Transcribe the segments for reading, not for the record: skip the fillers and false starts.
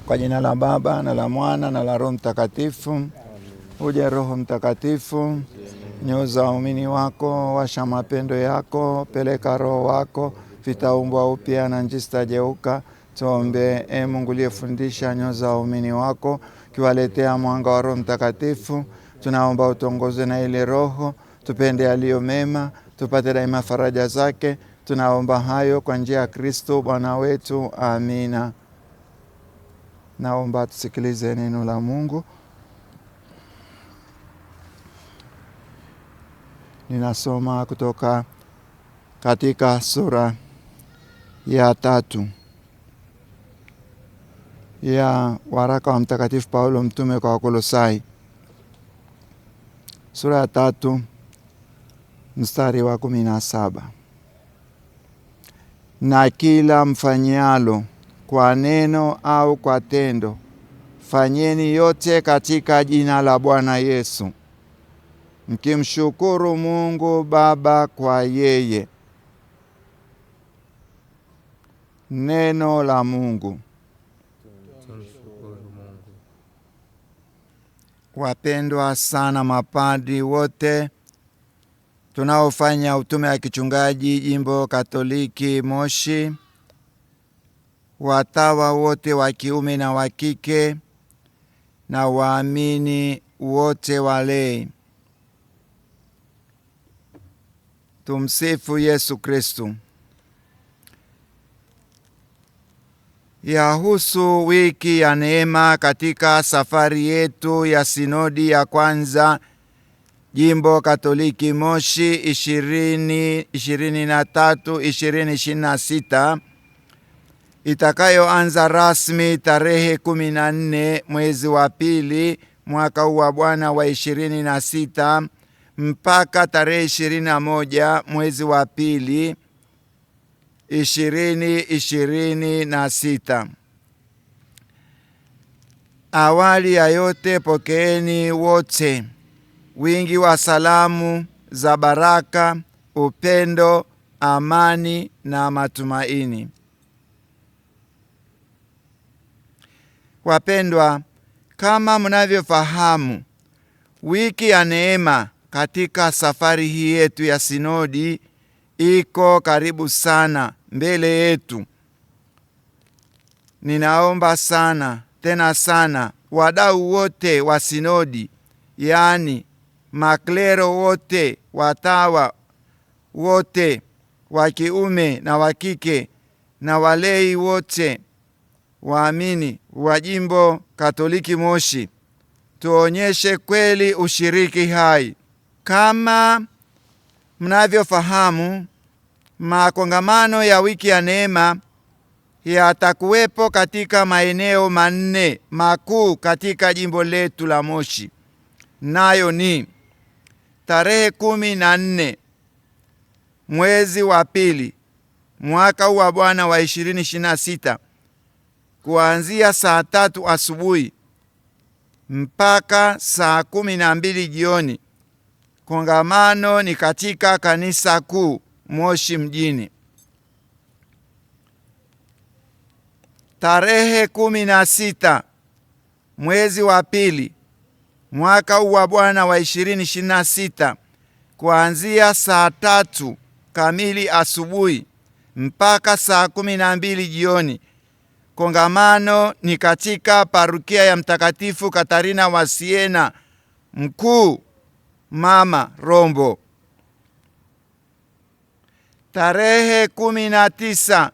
Kwa jina la Baba na la Mwana na la Roho Mtakatifu. Uje Roho Mtakatifu, nyoza waumini wako, washa mapendo yako, peleka Roho wako, vitaumbwa upya na nchi zitajeuka. Tuombe. Mungu uliyefundisha nyoza waumini wako, kiwaletea mwanga wa Roho Mtakatifu, tunaomba utongozwe na ile Roho, tupende yaliyo mema, tupate daima faraja zake. Tunaomba hayo kwa njia ya Kristo Bwana wetu. Amina. Naomba tusikilize neno la Mungu. Ninasoma kutoka katika sura ya 3 ya waraka wa Mtakatifu Paulo mtume kwa Wakolosai. Sura ya 3 mstari wa 17. Na kila mfanyalo kwa neno au kwa tendo, fanyeni yote katika jina la Bwana Yesu, mkimshukuru Mungu Baba kwa yeye. Neno la Mungu. Wapendwa sana mapadri wote tunaofanya utume wa kichungaji Jimbo Katoliki Moshi, watawa wote wa kiume na wa kike, na waamini wote walei. Tumsifu Yesu Kristo. Yahusu wiki ya neema katika safari yetu ya sinodi ya kwanza Jimbo Katoliki Moshi 2023-2026, itakayoanza rasmi tarehe 14 mwezi wa pili mwaka wa Bwana wa 26 mpaka tarehe 21 mwezi wa pili 2026. Awali ya yote, pokeeni wote wingi wa salamu za baraka, upendo, amani na matumaini. Wapendwa, kama mnavyofahamu, wiki ya neema katika safari hii yetu ya sinodi iko karibu sana mbele yetu. Ninaomba sana tena sana wadau wote wa sinodi, yaani maklero wote, watawa wote wa kiume na wa kike, na walei wote, waamini wa Jimbo Katoliki Moshi, tuonyeshe kweli ushiriki hai. Kama mnavyofahamu, makongamano ya wiki ya neema yatakuwepo katika maeneo 4 makuu katika jimbo letu la Moshi. Nayo ni tarehe 14 mwezi wa pili mwaka wa Bwana wa 2026, kuanzia saa 3 asubuhi mpaka saa 12 jioni. Kongamano ni katika kanisa kuu Moshi mjini. Tarehe 16 mwezi wa pili mwaka wa Bwana wa 2026, kuanzia saa 3 kamili asubuhi mpaka saa 12 jioni. Kongamano ni katika parukia ya Mtakatifu Katarina wa Siena Mkuu Mama Rombo. Tarehe 19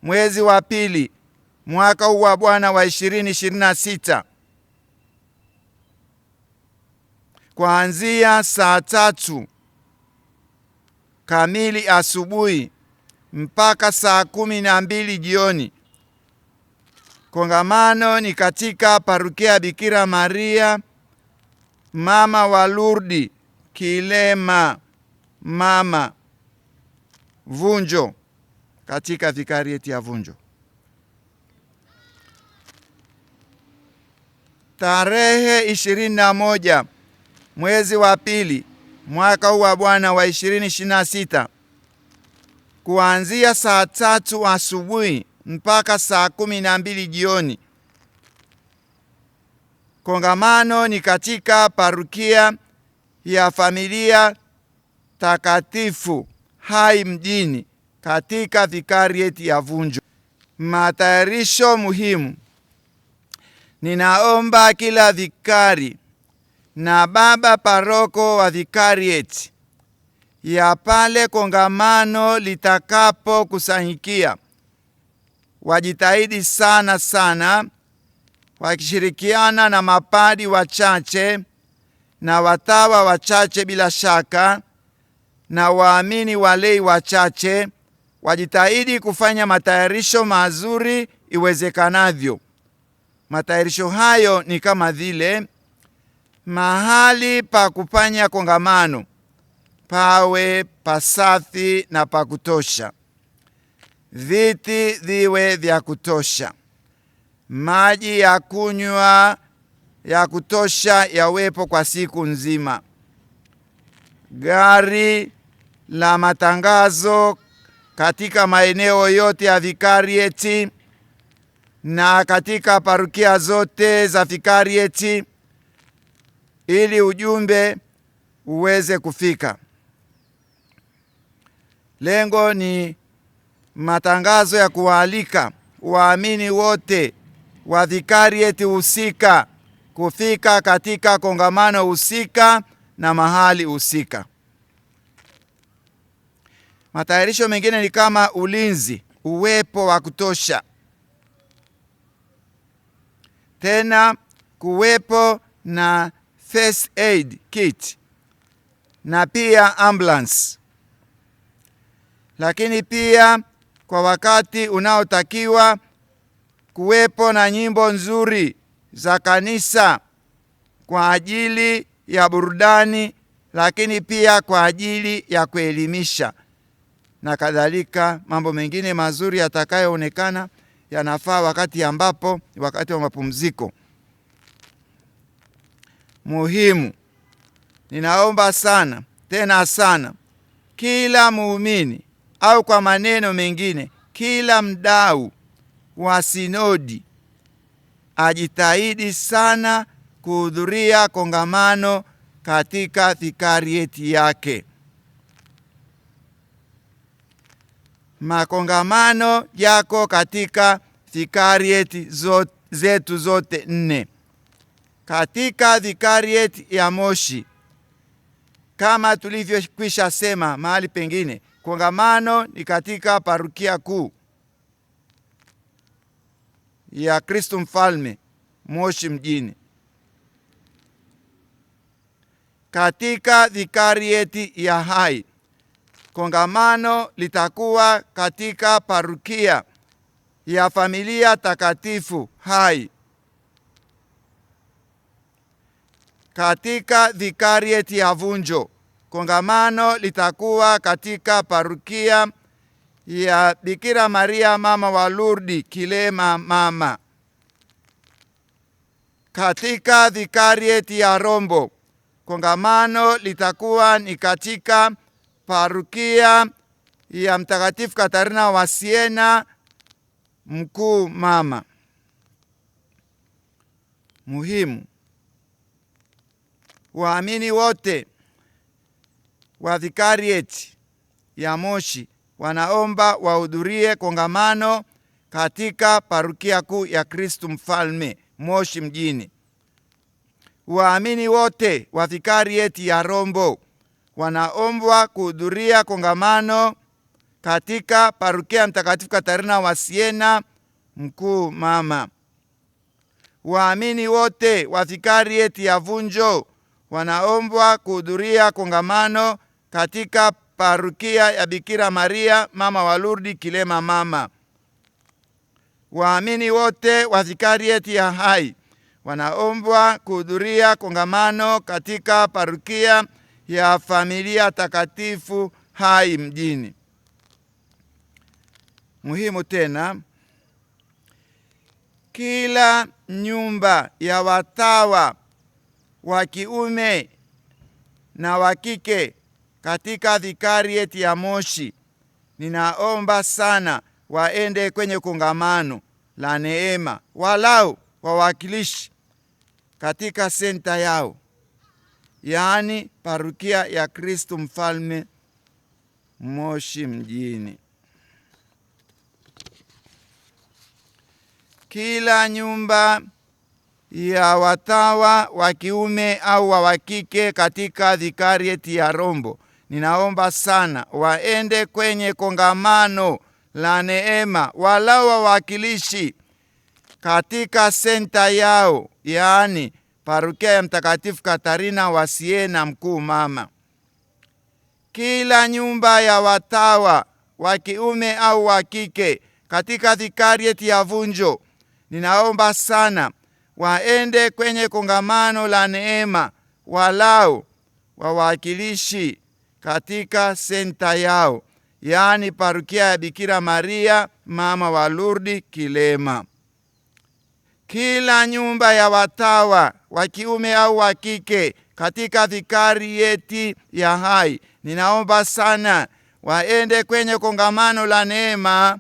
mwezi wa pili mwaka wa Bwana wa 2026, kuanzia saa 3 kamili asubuhi mpaka saa 12 jioni. Kongamano ni katika parukia Bikira Maria Mama wa Lourdes Kilema Mama Vunjo, katika vikarieti ya Vunjo. Tarehe 21 mwezi wa pili mwaka wa Bwana wa 2026, kuanzia saa 3 asubuhi mpaka saa 12 jioni. Kongamano ni katika parokia ya Familia Takatifu Hai mjini katika vikarieti ya Vunjo. Matayarisho muhimu. Ninaomba kila vikari na baba paroko wa vikarieti ya pale kongamano litakapo kusanyikia wajitahidi sana wakishirikiana na mapadi wachache na watawa wachache bila shaka na waamini walei wachache, wajitahidi kufanya matayarisho mazuri iwezekanavyo. Matayarisho hayo ni kama vile: mahali pa kufanya kongamano pawe pasafi na pa kutosha, viti viwe vya kutosha, maji ya kunywa ya kutosha yawepo kwa siku nzima, gari la matangazo katika maeneo yote ya vikarieti na katika parokia zote za vikarieti ili ujumbe uweze kufika. Lengo ni matangazo ya kuwaalika waamini wote wa vikarieti husika kufika katika kongamano husika na mahali husika. Matayarisho mengine ni kama ulinzi uwepo wa kutosha, tena kuwepo na first aid kit na pia ambulance. Lakini pia kwa wakati unaotakiwa kuwepo na nyimbo nzuri za kanisa kwa ajili ya burudani, lakini pia kwa ajili ya kuelimisha na kadhalika. Mambo mengine mazuri yatakayoonekana yanafaa wakati ambapo wakati wa mapumziko. Muhimu, ninaomba sana tena sana kila muumini au kwa maneno mengine kila mdau wa sinodi ajitahidi sana kuhudhuria kongamano katika vikarieti yake. Makongamano yako katika vikarieti zetu zote 4. Katika vikarieti ya Moshi, kama tulivyokwisha sema mahali pengine, kongamano ni katika parokia kuu ya Kristo Mfalme Moshi mjini. Katika vikarieti ya Hai, kongamano litakuwa katika parokia ya Familia Takatifu Hai. Katika vikarieti ya Vunjo, kongamano litakuwa katika parokia ya Bikira Maria Mama wa Lourdes Kilema Mama. Katika vikarieti ya Rombo, kongamano litakuwa ni katika parokia ya Mtakatifu Katarina wa Siena Mkuu Mama. Muhimu, waamini wote wa vikarieti ya Moshi wanaomba wahudhurie kongamano katika parokia kuu ya Kristo Mfalme Moshi mjini. Waamini wote wa vikarieti ya Rombo wanaombwa kuhudhuria kongamano katika parokia Mtakatifu Katarina wa Siena Mkuu Mama. Waamini wote wa vikarieti ya Vunjo wanaombwa kuhudhuria kongamano katika parokia ya Bikira Maria Mama wa Lourdes Kilema Mama. Waamini wote wa vikarieti ya Hai wanaombwa kuhudhuria kongamano katika parokia ya Familia Takatifu Hai mjini. Muhimu tena, kila nyumba ya watawa wa kiume na wa kike katika vikarieti ya Moshi, ninaomba sana waende kwenye kongamano la neema, walau wawakilishi katika senta yao, yaani Parokia ya Kristo Mfalme Moshi mjini. Kila nyumba ya watawa wa kiume au wa kike katika vikarieti ya Rombo, ninaomba sana waende kwenye kongamano la neema walau wawakilishi katika senta yao, yaani Parokia ya Mtakatifu Katarina wa Siena Mkuu Mama. Kila nyumba ya watawa wa kiume au wa kike katika vikarieti ya Vunjo, ninaomba sana waende kwenye kongamano la neema walau wawakilishi katika senta yao, yaani Parokia ya Bikira Maria Mama wa Lourdes Kilema. Kila nyumba ya watawa wa kiume au wa kike katika vikarieti ya Hai, ninaomba sana waende kwenye kongamano la neema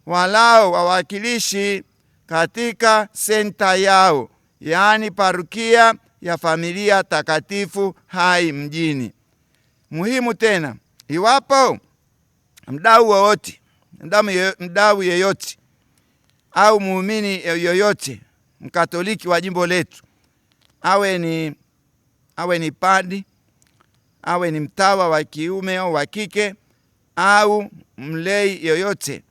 walau wawakilishi katika senta yao, yaani Parokia ya Familia Takatifu Hai mjini. Muhimu tena, iwapo mdau yeyote au muumini yoyote Mkatoliki wa jimbo letu, awe ni padi, awe ni mtawa wa kiume au wa kike, au mlei yoyote,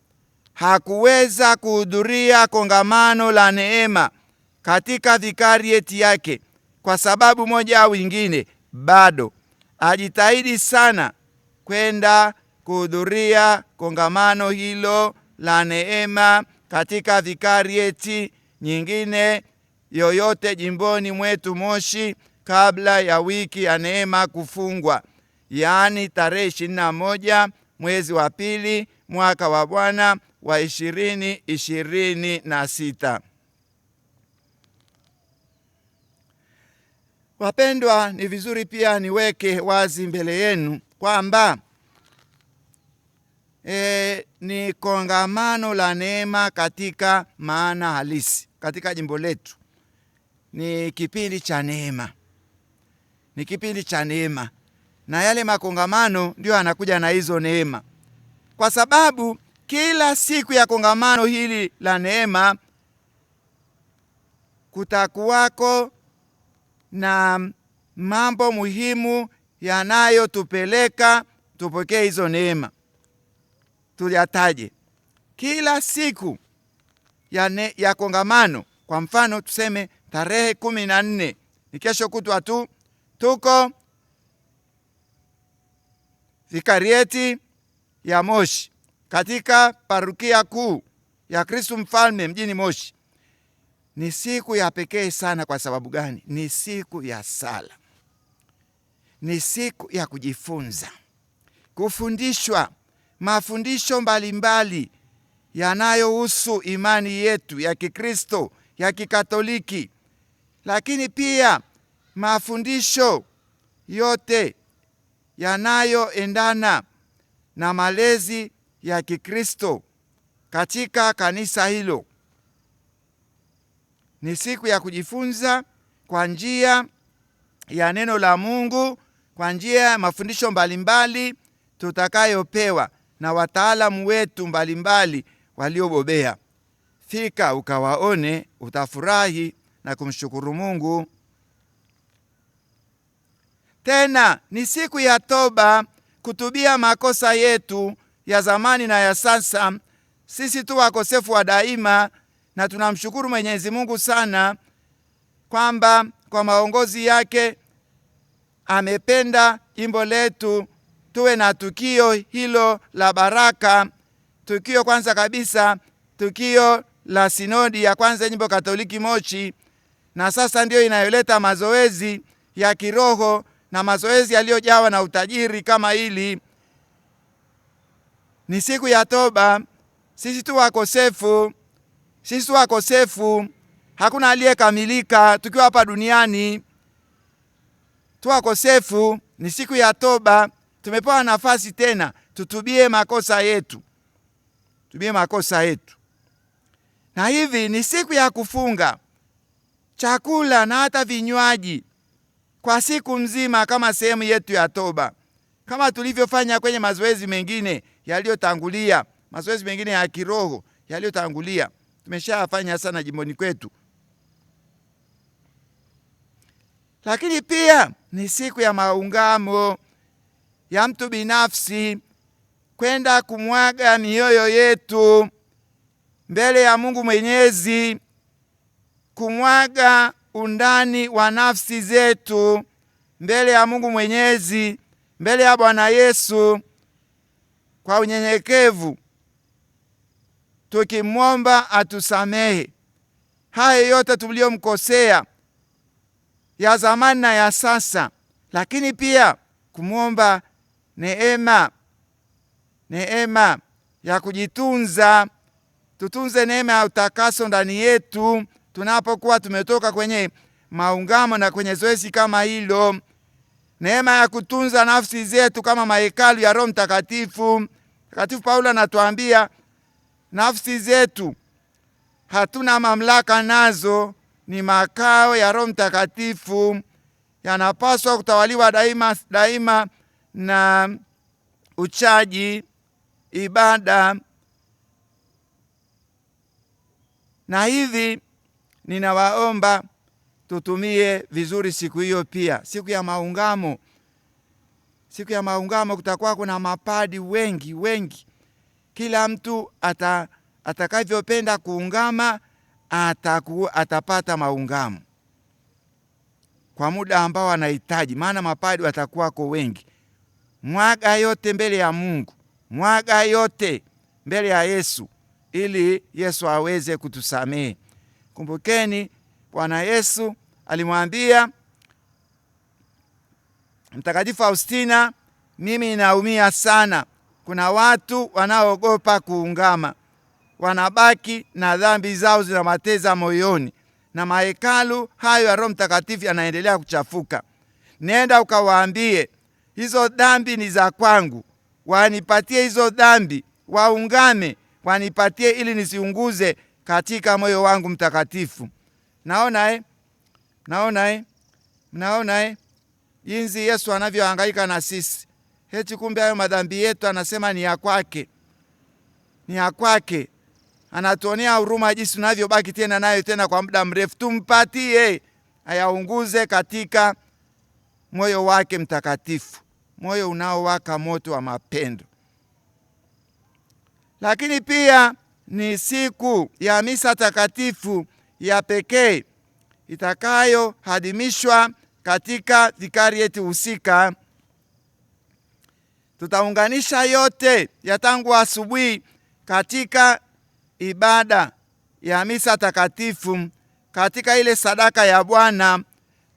hakuweza kuhudhuria kongamano la neema katika vikarieti yake kwa sababu moja au nyingine, bado ajitahidi sana kwenda kuhudhuria kongamano hilo la neema katika vikarieti nyingine yoyote jimboni mwetu Moshi kabla ya wiki ya neema kufungwa, yaani tarehe 21 mwezi wa pili mwaka wa Bwana wa 2026. Wapendwa, ni vizuri pia niweke wazi mbele yenu kwamba ni kongamano la neema katika maana halisi katika jimbo letu. Ni kipindi cha neema. Ni kipindi cha neema. Na yale makongamano ndio anakuja na hizo neema. Kwa sababu kila siku ya kongamano hili la neema kutakuwako na mambo muhimu yanayotupeleka tupokee hizo neema. Tuyataje. Kila siku ya kongamano, kwa mfano tuseme tarehe 14 ni kesho kutwa tu, tuko vikarieti ya Moshi katika Parokia kuu ya Kristo Mfalme mjini Moshi. Ni siku ya pekee sana. Kwa sababu gani? Ni siku ya sala, ni siku ya kujifunza, kufundishwa mafundisho mbalimbali yanayohusu imani yetu ya Kikristo, ya Kikatoliki, lakini pia mafundisho yote yanayoendana na malezi ya Kikristo katika kanisa hilo. Ni siku ya kujifunza kwa njia ya neno la Mungu, kwa njia ya mafundisho mbalimbali tutakayopewa na wataalamu wetu mbalimbali waliobobea. Fika ukawaone, utafurahi na kumshukuru Mungu. Tena ni siku ya toba, kutubia makosa yetu ya zamani na ya sasa. Sisi tu wakosefu wa daima, na tunamshukuru Mwenyezi Mungu sana kwamba kwa maongozi yake amependa jimbo letu tuwe na tukio hilo la baraka. Tukio kwanza kabisa, tukio la sinodi ya kwanza jimbo Katoliki Moshi, na sasa ndio inayoleta mazoezi ya kiroho na mazoezi yaliyojawa na utajiri kama hili. Ni siku ya toba. Sisi tu wakosefu, hakuna aliyekamilika tukiwa hapa duniani. Tu wakosefu, ni siku ya toba. Tumepewa nafasi tena tutubie makosa yetu. Na hivi ni siku ya kufunga. chakula na hata vinywaji kwa siku mzima kama sehemu yetu ya toba, kama tulivyofanya kwenye mazoezi mengine yaliyotangulia, mazoezi mengine ya kiroho yaliyotangulia. Tumeshafanya sana jimboni kwetu. Lakini pia ni siku ya maungamo ya mtu binafsi, kwenda kumwaga mioyo yetu mbele ya Mungu Mwenyezi, kumwaga undani wa nafsi zetu mbele ya Mungu Mwenyezi, mbele ya Bwana Yesu kwa unyenyekevu, tukimwomba atusamehe haya yote tuliyomkosea ya zamani na ya sasa, lakini pia kumwomba neema ya kujitunza. Tutunze neema ya utakaso ndani yetu tunapokuwa tumetoka kwenye maungamo na kwenye zoezi kama hilo. Neema ya kutunza nafsi zetu kama mahekalu ya Roho Mtakatifu. Mtakatifu Paulo anatuambia nafsi zetu hatuna mamlaka nazo, ni makao ya Roho Mtakatifu, yanapaswa kutawaliwa daima na uchaji, ibada. Na hivi ninawaomba tutumie vizuri siku hiyo pia, siku ya maungamo. Siku ya maungamo kutakuwa kuna mapadi wengi. Kila mtu atakavyopenda kuungama atapata maungamo kwa muda ambao anahitaji, maana mapadi watakuwako wengi. Mwaga yote mbele ya Mungu, mwaga yote mbele ya Yesu, ili Yesu aweze kutusamehe. Kumbukeni Bwana Yesu alimwambia Mtakatifu Faustina, mimi naumia sana. Kuna watu wanaogopa kuungama, wanabaki na dhambi zao zinamateza moyoni, na mahekalu hayo ya Roho Mtakatifu yanaendelea kuchafuka. Nenda ukawaambie hizo dhambi ni za kwangu, wanipatie hizo dhambi, waungame, wanipatie ili nisiunguze katika moyo wangu mtakatifu. Mnaona jinsi Yesu anavyohangaika na sisi. Heti kumbe hayo madhambi yetu anasema ni ya kwake. Ni ya kwake. Anatuonea huruma jinsi tunavyobaki tena nayo tena kwa muda mrefu. Tumpatie ayaunguze katika moyo wake mtakatifu, moyo unaowaka moto wa mapendo. Lakini pia ni siku ya misa takatifu ya pekee itakayoadhimishwa katika vikarieti husika. Tutaunganisha yote ya tangu asubuhi katika ibada ya misa takatifu, katika ile sadaka ya Bwana.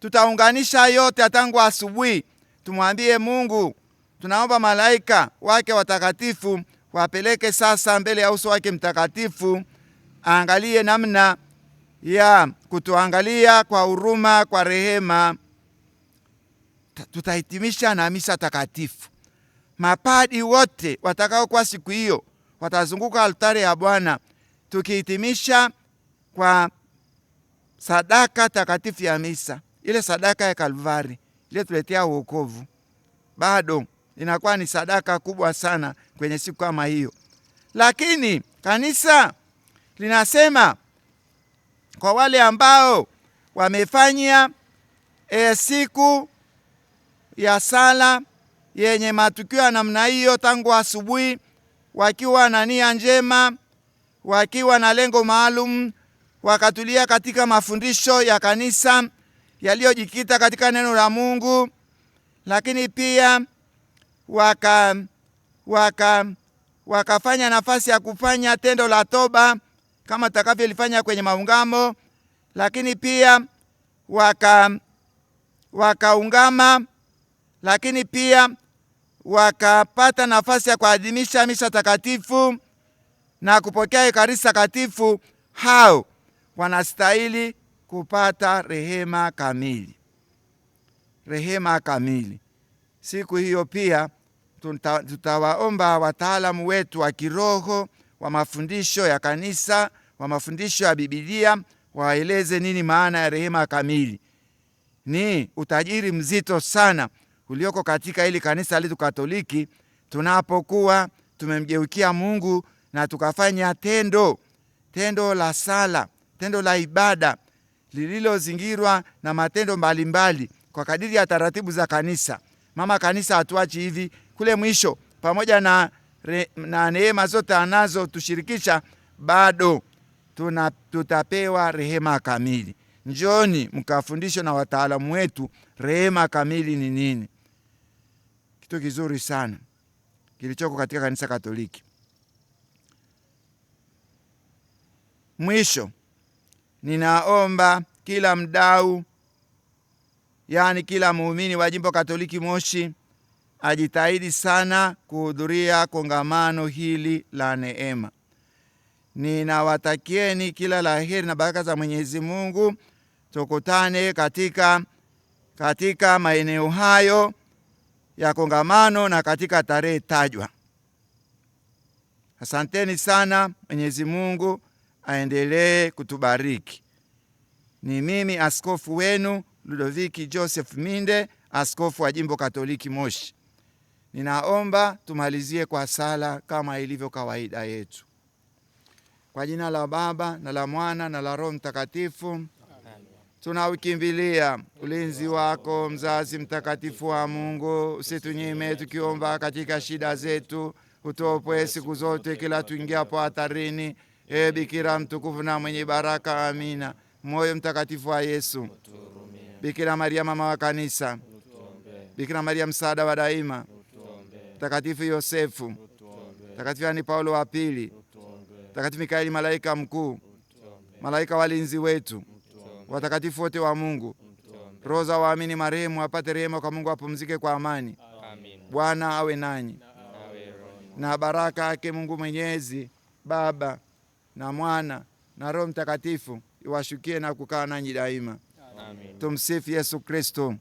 Tutaunganisha yote ya tangu asubuhi. Tumwambie Mungu, tunaomba malaika wake watakatifu wapeleke sasa mbele ya uso wake mtakatifu, angalie namna ya kutuangalia kwa huruma, kwa rehema. Tutahitimisha na misa takatifu. Mapadi wote watakao kwa siku hiyo watazunguka altare ya Bwana, tukihitimisha kwa sadaka takatifu ya misa, ile sadaka ya Kalvari, ile tuletea wokovu. Bado inakuwa ni sadaka kubwa sana kwenye siku kama hiyo. Lakini kanisa linasema kwa wale ambao wamefanya siku ya sala yenye matukio ya namna hiyo tangu asubuhi, wakiwa na nia njema, wakiwa na lengo maalum, wakatulia katika mafundisho ya kanisa yaliyojikita katika neno la Mungu, lakini pia wakafanya nafasi ya kufanya tendo la toba kama takavyolifanya kwenye maungamo, lakini pia wakaungama, lakini pia wakapata nafasi ya kuadhimisha misa takatifu na kupokea ekaristi takatifu. Hao wanastahili kupata rehema kamili. Rehema kamili. Siku hiyo pia tutawaomba wataalamu wetu wa kiroho, wa mafundisho ya kanisa, wa mafundisho ya Biblia, waeleze nini maana ya rehema kamili. Ni utajiri mzito sana ulioko katika hili kanisa letu Katoliki, tunapokuwa tumemgeukia Mungu na tukafanya tendo la sala, tendo la ibada lililozingirwa na matendo mbalimbali kwa kadiri ya taratibu za kanisa. Mama kanisa hatuachi hivi. Kule mwisho, pamoja na neema zote anazo tushirikisha, bado tutapewa rehema kamili. Njoni mkafundishwe na wataalamu wetu rehema kamili ni nini. Kitu kizuri sana kilichoko katika kanisa Katoliki. Mwisho, ninaomba kila mdau, yani kila muumini wa Jimbo Katoliki Moshi ajitahidi sana kuhudhuria kongamano hili la neema. Ninawatakieni kila laheri na baraka za Mwenyezi Mungu. Tukutane katika maeneo hayo ya kongamano na katika tarehe tajwa. Asanteni sana. Mwenyezi Mungu aendelee kutubariki. Ni mimi askofu wenu Ludoviki Joseph Minde, askofu wa Jimbo Katoliki Moshi. Ninaomba tumalizie kwa sala kama ilivyo kawaida yetu. Kwa jina la Baba na la Mwana na la Roho Mtakatifu. Tunaukimbilia ulinzi wako, mzazi mtakatifu wa Mungu. Usitunyime tukiomba katika shida zetu, utuopoe siku zote kila tuingiapo hatarini. Ee Bikira mtukufu na mwenye baraka, amina. Moyo mtakatifu wa Yesu, Bikira Maria mama wa kanisa, Bikira Maria msaada wa daima, Mtakatifu Yosefu, Mtakatifu Yohane Paulo wa pili, Mtakatifu Mikaeli malaika mkuu, malaika walinzi wetu, watakatifu wote wa Mungu, roho za waamini marehemu wapate rehema kwa Mungu, wapumzike kwa amani. Bwana awe nanyi, na baraka yake Mungu Mwenyezi, Baba na Mwana na Roho Mtakatifu iwashukie na kukaa nanyi daima. Amen. Tumsifu Yesu Kristo.